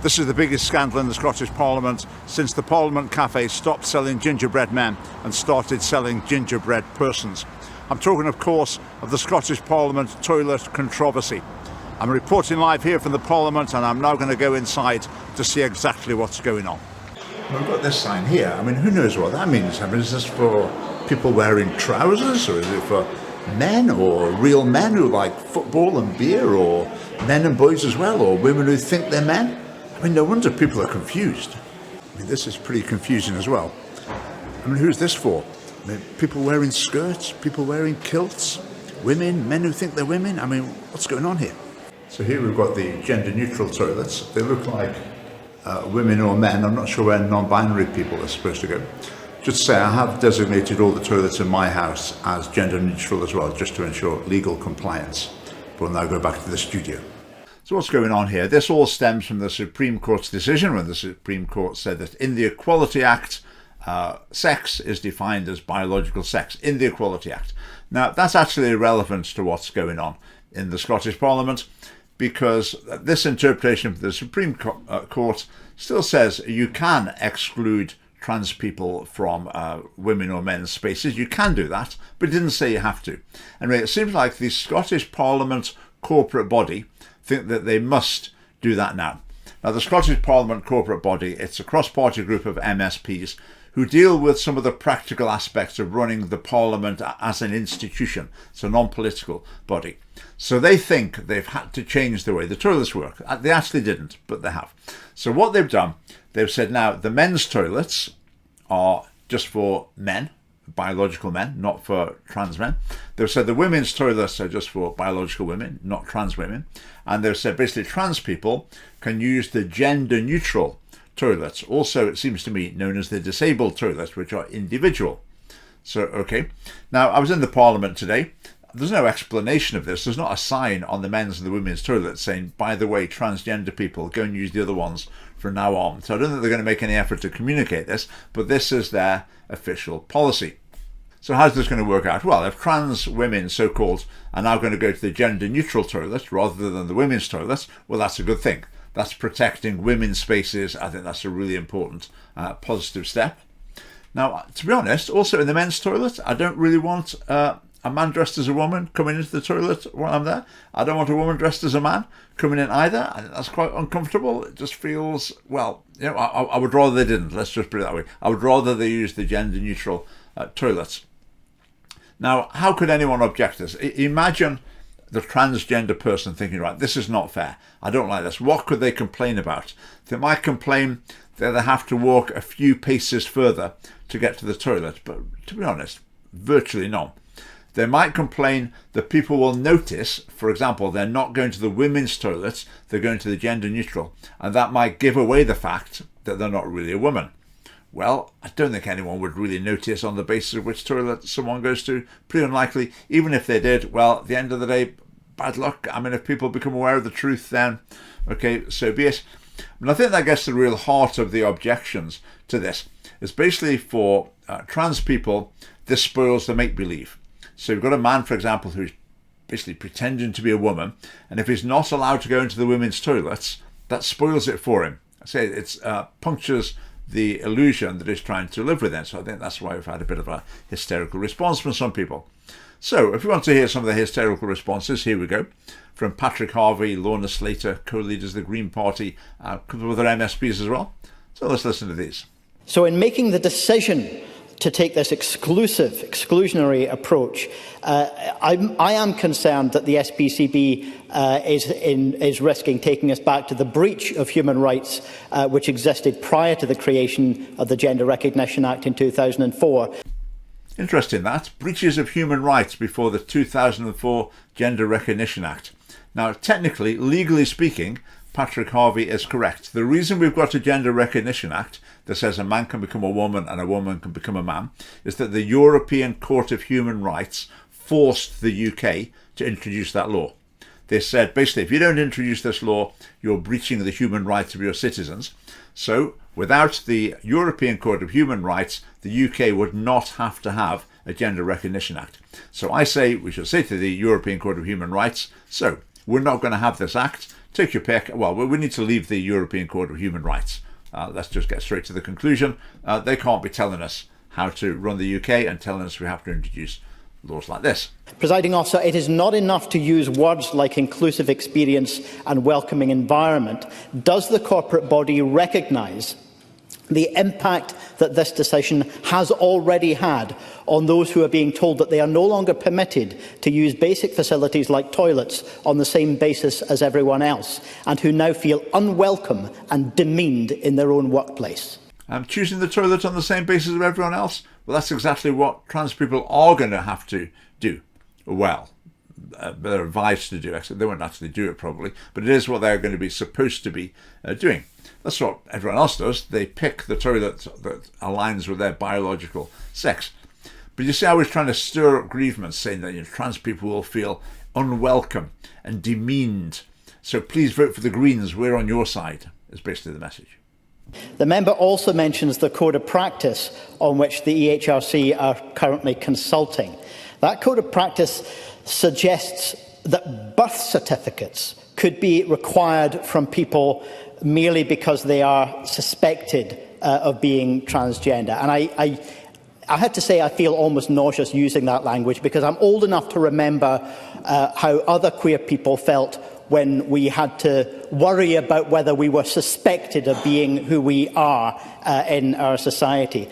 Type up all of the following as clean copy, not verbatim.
This is the biggest scandal in the Scottish Parliament since the Parliament Cafe stopped selling gingerbread men and started selling gingerbread persons. I'm talking, of course, of the Scottish Parliament toilet controversy. I'm reporting live here from the Parliament, and I'm now going to go inside to see exactly what's going on. We've got this sign here. I mean, who knows what that means? I mean, is this for people wearing trousers, or is it for men, or real men who like football and beer, or men and boys as well, or women who think they're men? I mean, no wonder people are confused. I mean, this is pretty confusing as well. I mean, who's this for? I mean, people wearing skirts, people wearing kilts, women, men who think they're women. I mean, what's going on here? So here we've got the gender-neutral toilets. They look like women or men. I'm not sure where non-binary people are supposed to go. Just to say, I have designated all the toilets in my house as gender-neutral as well, just to ensure legal compliance. But we'll now go back to the studio. So what's going on here? This all stems from the Supreme Court's decision when the Supreme Court said that in the Equality Act, sex is defined as biological sex in the Equality Act. Now, that's actually irrelevant to what's going on in the Scottish Parliament, because this interpretation of the Supreme Court still says you can exclude trans people from women or men's spaces. You can do that, but it didn't say you have to. Anyway, it seems like the Scottish Parliament corporate body think that they must do that now. Now, the Scottish Parliament corporate body, it's a cross-party group of MSPs who deal with some of the practical aspects of running the Parliament as an institution. It's a non-political body. So they think they've had to change the way the toilets work. They actually didn't, but they have. So what they've done, they've said now the men's toilets are just for men, biological men, not for trans men. They've said the women's toilets are just for biological women, not trans women. And they've said basically trans people can use the gender-neutral toilets, also it seems to me known as the disabled toilets, which are individual. So, okay. Now, I was in the Parliament today. There's no explanation of this. There's not a sign on the men's and the women's toilets saying, by the way, transgender people, go and use the other ones from now on. So I don't think they're going to make any effort to communicate this, but this is their official policy. So how's this going to work out? Well, if trans women, so-called, are now going to go to the gender-neutral toilet rather than the women's toilets, well, that's a good thing. That's protecting women's spaces. I think that's a really important positive step. Now, to be honest, also in the men's toilet, I don't really want a man dressed as a woman coming into the toilet while I'm there. I don't want a woman dressed as a man coming in either. I think that's quite uncomfortable. It just feels, well, you know, I would rather they didn't. Let's just put it that way. I would rather they use the gender-neutral toilets. Now, how could anyone object to this? Imagine the transgender person thinking, right, this is not fair. I don't like this. What could they complain about? They might complain that they have to walk a few paces further to get to the toilet. But to be honest, virtually none. They might complain that people will notice, for example, they're not going to the women's toilets, they're going to the gender neutral. And that might give away the fact that they're not really a woman. Well, I don't think anyone would really notice on the basis of which toilet someone goes to. Pretty unlikely. Even if they did, well, at the end of the day, bad luck. I mean, if people become aware of the truth, then, okay, so be it. And I think that gets to the real heart of the objections to this. It's basically for trans people, this spoils the make-believe. So you've got a man, for example, who's basically pretending to be a woman, and if he's not allowed to go into the women's toilets, that spoils it for him. I say it punctures the illusion that he's trying to live within. So I think that's why we've had a bit of a hysterical response from some people. So if you want to hear some of the hysterical responses, here we go. From Patrick Harvey, Lorna Slater, co-leaders of the Green Party, a couple of other MSPs as well. So let's listen to these. So in making the decision to take this exclusionary approach, I am concerned that the SPCB is risking taking us back to the breach of human rights which existed prior to the creation of the Gender Recognition Act in 2004. Interesting that. Breaches of human rights before the 2004 Gender Recognition Act. Now, technically, legally speaking, Patrick Harvey is correct. The reason we've got a Gender Recognition Act that says a man can become a woman and a woman can become a man is that the European Court of Human Rights forced the UK to introduce that law. They said, basically, if you don't introduce this law, you're breaching the human rights of your citizens. So, without the European Court of Human Rights, the UK would not have to have a Gender Recognition Act. So I say we should say to the European Court of Human Rights, so we're not going to have this act take your pick. Well, we need to leave the European Court of Human Rights. Let's just get straight to the conclusion. They can't be telling us how to run the UK and telling us we have to introduce laws like this. Presiding Officer, it is not enough to use words like inclusive experience and welcoming environment. Does the corporate body recognise the impact that this decision has already had on those who are being told that they are no longer permitted to use basic facilities like toilets on the same basis as everyone else, and who now feel unwelcome and demeaned in their own workplace? Choosing the toilet on the same basis as everyone else? Well, that's exactly what trans people are going to have to do. Well, they're advised to do, except they won't actually do it probably, but it is what they're going to be supposed to be doing. That's what everyone else does. They pick the toilet that aligns with their biological sex. But you see, I was trying to stir up grievance, saying that trans people will feel unwelcome and demeaned. So please vote for the Greens. We're on your side, is basically the message. The member also mentions the code of practice on which the EHRC are currently consulting. That code of practice suggests that birth certificates could be required from people merely because they are suspected of being transgender. And I had to say I feel almost nauseous using that language, because I'm old enough to remember how other queer people felt when we had to worry about whether we were suspected of being who we are in our society.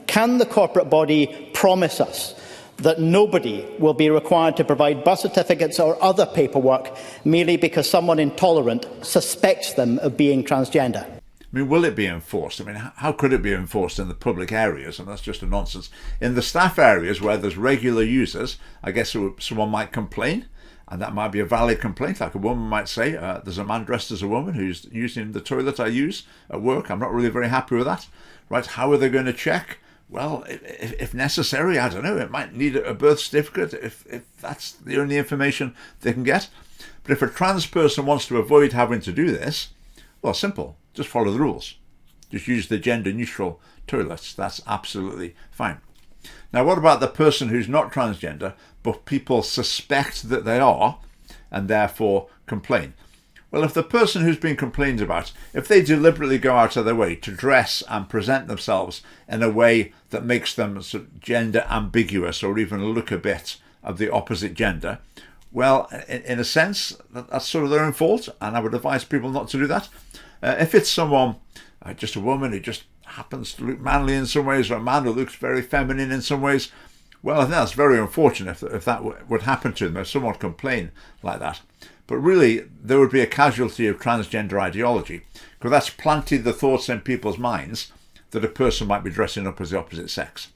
Can the corporate body promise us that nobody will be required to provide birth certificates or other paperwork merely because someone intolerant suspects them of being transgender? I mean, will it be enforced? I mean, how could it be enforced in the public areas? And that's just a nonsense. In the staff areas where there's regular users, I guess someone might complain, and that might be a valid complaint. Like a woman might say, there's a man dressed as a woman who's using the toilet I use at work. I'm not really very happy with that. Right? How are they going to check? Well, if necessary, I don't know, it might need a birth certificate if that's the only information they can get. But if a trans person wants to avoid having to do this, well, simple, just follow the rules. Just use the gender-neutral toilets. That's absolutely fine. Now, what about the person who's not transgender, but people suspect that they are, and therefore complain? Well, if the person who's been complained about, if they deliberately go out of their way to dress and present themselves in a way that makes them sort of gender ambiguous or even look a bit of the opposite gender, well, in a sense, that's sort of their own fault, and I would advise people not to do that. If it's someone, just a woman who just happens to look manly in some ways, or a man who looks very feminine in some ways, well, I think that's very unfortunate if that would happen to them, if someone complained like that. But really, there would be a casualty of transgender ideology, because that's planted the thoughts in people's minds that a person might be dressing up as the opposite sex.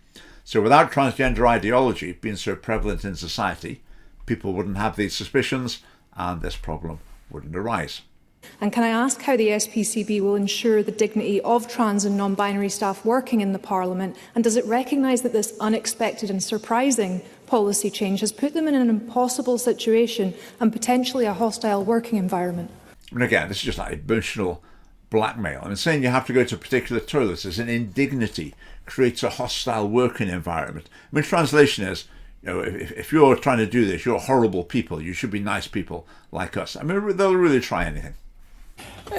So without transgender ideology being so prevalent in society, people wouldn't have these suspicions and this problem wouldn't arise. And can I ask how the SPCB will ensure the dignity of trans and non-binary staff working in the Parliament, and does it recognise that this unexpected and surprising policy change has put them in an impossible situation and potentially a hostile working environment? And again, this is just like emotional blackmail. I mean, saying you have to go to particular toilets is an indignity, creates a hostile working environment. I mean, translation is, if you're trying to do this, you're horrible people. You should be nice people like us. I mean, they'll really try anything.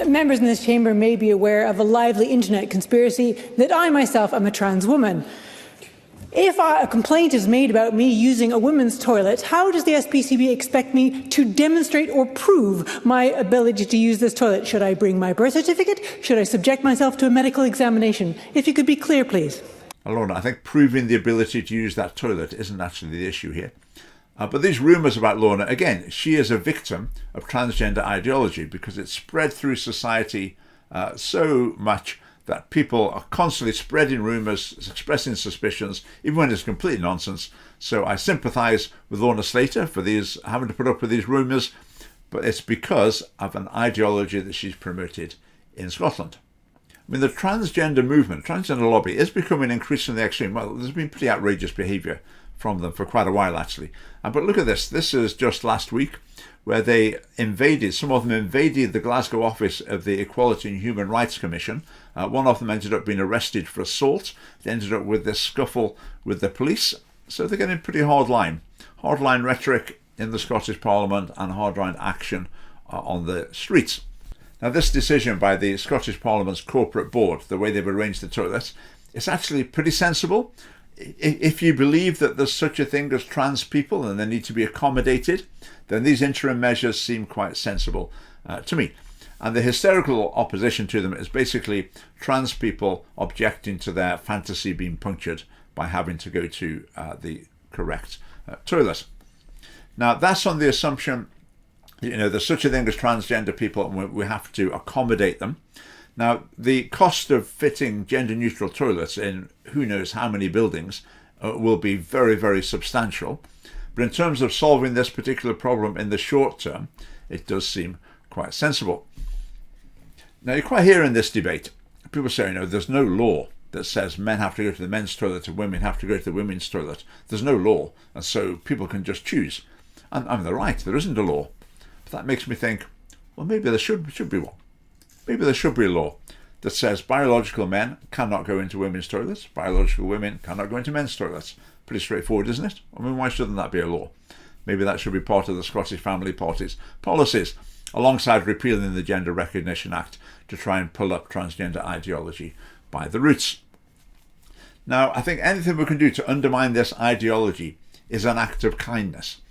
Members in this chamber may be aware of a lively internet conspiracy that I myself am a trans woman. If a complaint is made about me using a women's toilet, how does the SPCB expect me to demonstrate or prove my ability to use this toilet? Should I bring my birth certificate? Should I subject myself to a medical examination? If you could be clear, please. Lorna, I think proving the ability to use that toilet isn't actually the issue here. But these rumours about Lorna, again, she is a victim of transgender ideology because it's spread through society so much that people are constantly spreading rumours, expressing suspicions, even when it's complete nonsense. So I sympathise with Lorna Slater for having to put up with these rumours, but it's because of an ideology that she's promoted in Scotland. I mean, the transgender movement, transgender lobby, is becoming increasingly extreme. Well, there's been pretty outrageous behaviour from them for quite a while, actually. But look at this. This is just last week, where some of them invaded the Glasgow office of the Equality and Human Rights Commission. One of them ended up being arrested for assault. They ended up with this scuffle with the police. So they're getting pretty hardline rhetoric in the Scottish Parliament and hardline action on the streets. Now, this decision by the Scottish Parliament's corporate board, the way they've arranged the toilets, is actually pretty sensible. If you believe that there's such a thing as trans people and they need to be accommodated, then these interim measures seem quite sensible to me. And the hysterical opposition to them is basically trans people objecting to their fantasy being punctured by having to go to the correct toilet. Now, that's on the assumption, there's such a thing as transgender people and we have to accommodate them. Now, the cost of fitting gender-neutral toilets in who knows how many buildings will be very, very substantial. But in terms of solving this particular problem in the short term, it does seem quite sensible. Now, you quite hear in this debate, people say, there's no law that says men have to go to the men's toilet and women have to go to the women's toilet. There's no law, and so people can just choose. And they're right, there isn't a law. But that makes me think, well, maybe there should be one. Maybe there should be a law that says biological men cannot go into women's toilets, biological women cannot go into men's toilets. Pretty straightforward, isn't it? I mean, why shouldn't that be a law? Maybe that should be part of the Scottish Family Party's policies, alongside repealing the Gender Recognition Act to try and pull up transgender ideology by the roots. Now, I think anything we can do to undermine this ideology is an act of kindness.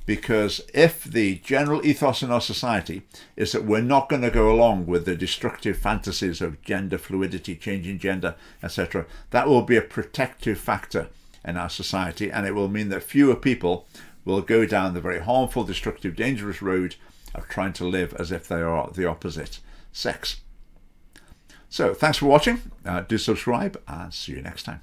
Because if the general ethos in our society is that we're not going to go along with the destructive fantasies of gender fluidity, changing gender, etc., that will be a protective factor in our society, and it will mean that fewer people will go down the very harmful, destructive, dangerous road of trying to live as if they are the opposite sex. So, thanks for watching. Do subscribe, and see you next time.